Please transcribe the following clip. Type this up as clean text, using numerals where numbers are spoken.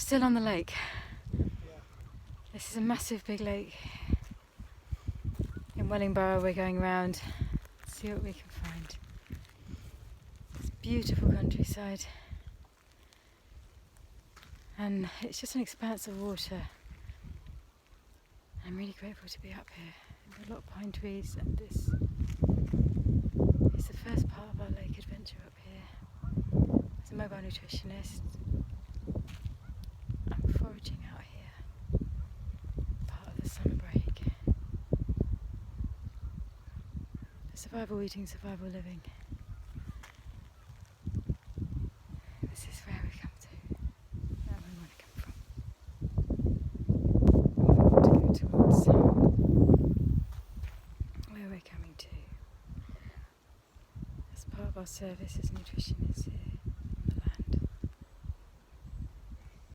still on the lake. This is a massive big lake. In Wellingborough we're going around, see what we can find. It's beautiful countryside. And it's just an expanse of water. I'm really grateful to be up here. There are a lot of pine trees, and this is the first part of our lake adventure up here. As a mobile nutritionist, I'm foraging out here, part of the summer break. For survival eating, survival living. This is where we come to, where we want to come from. We want to go towards where we're coming to. As part of our service as nutritionists here.